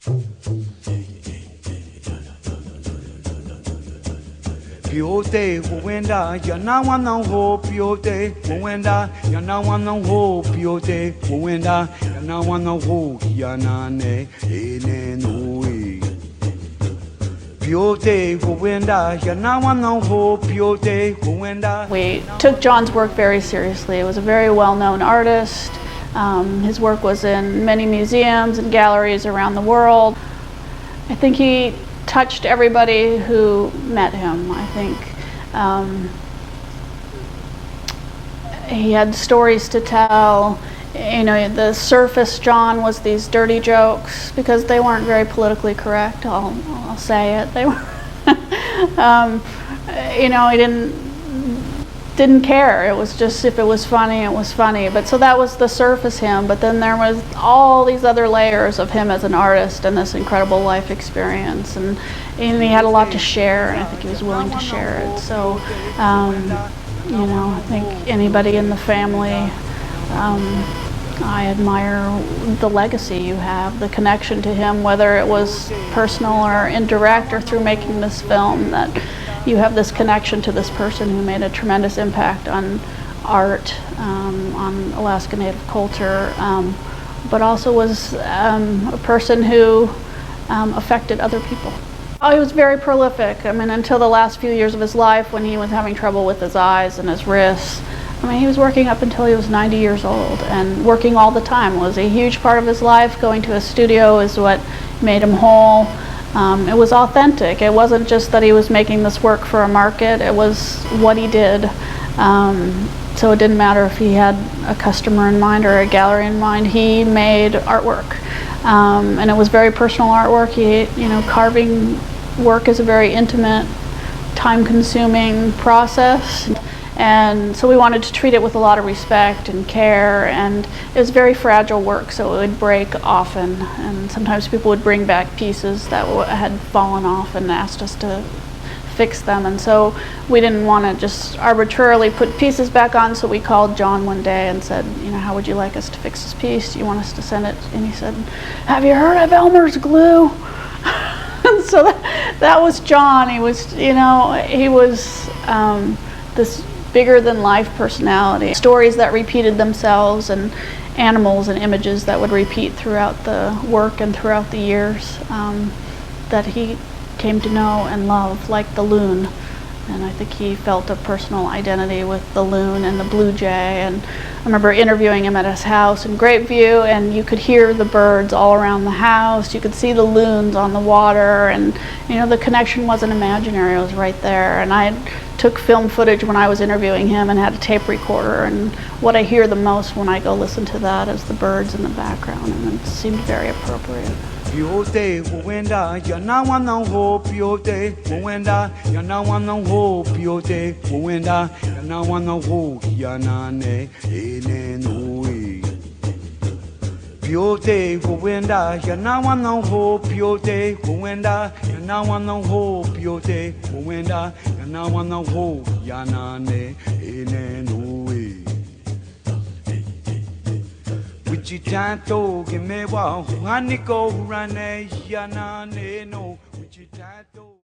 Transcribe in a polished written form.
Piote, Wenda, Yana one ho, Piote, Wenda, Yana one ho, Piote, Wenda, Yana one ho, Yanane, Ene Nui. Piote, Wenda, Yana one ho, Piote, Wenda. We took John's work very seriously. He was a very well-known artist. His work was in many museums and galleries around the world. I think he touched everybody who met him. I think he had stories to tell. You know, the surface John was these dirty jokes because they weren't very politically correct. I'll say it. They were. You know, he didn't care. It was just, if it was funny, it was funny. But so that was the surface him. But then there was all these other layers of him as an artist and this incredible life experience. And he had a lot to share, and I think he was willing to share it. So, you know, I think anybody in the family, I admire the legacy you have, the connection to him, whether it was personal or indirect or through making this film, that you have this connection to this person who made a tremendous impact on art, on Alaska Native culture, but also was a person who affected other people. Oh, he was very prolific. I mean, until the last few years of his life, when he was having trouble with his eyes and his wrists. I mean, he was working up until he was 90 years old, and working all the time was a huge part of his life. Going to a studio is what made him whole. It was authentic. It wasn't just that he was making this work for a market, it was what he did. So it didn't matter if he had a customer in mind or a gallery in mind, he made artwork. And it was very personal artwork. He, you know, carving work is a very intimate, time-consuming process. And so we wanted to treat it with a lot of respect and care, and it was very fragile work, so it would break often, and sometimes people would bring back pieces that had fallen off and asked us to fix them, and so we didn't want to just arbitrarily put pieces back on, so we called John one day and said, you know, how would you like us to fix this piece? Do you want us to send it? And he said, have you heard of Elmer's glue? And so that was John. He was, you know, he was this bigger-than-life personality. Stories that repeated themselves, and animals and images that would repeat throughout the work and throughout the years that he came to know and love, like the loon. And I think he felt a personal identity with the loon and the blue jay. And I remember interviewing him at his house in Great View, and you could hear the birds all around the house. You could see the loons on the water, and you know, the connection wasn't imaginary, it was right there. And I took film footage when I was interviewing him and had a tape recorder, and what I hear the most when I go listen to that is the birds in the background, and it seemed very appropriate. Piote, Wenda, Yana one ho, Piote, Wenda, Yana one ho, Piote, Wenda, Yana one ho, Yanane, Ene Nui. Piote, Wenda, Yana one ho, Piote, Wenda, Yana one ho, Piote, Wenda, Yana one ho, Yanane, Ene Nui. Wichitato, give me wa, Haniko, Rane, Yanane, no, Wichitato.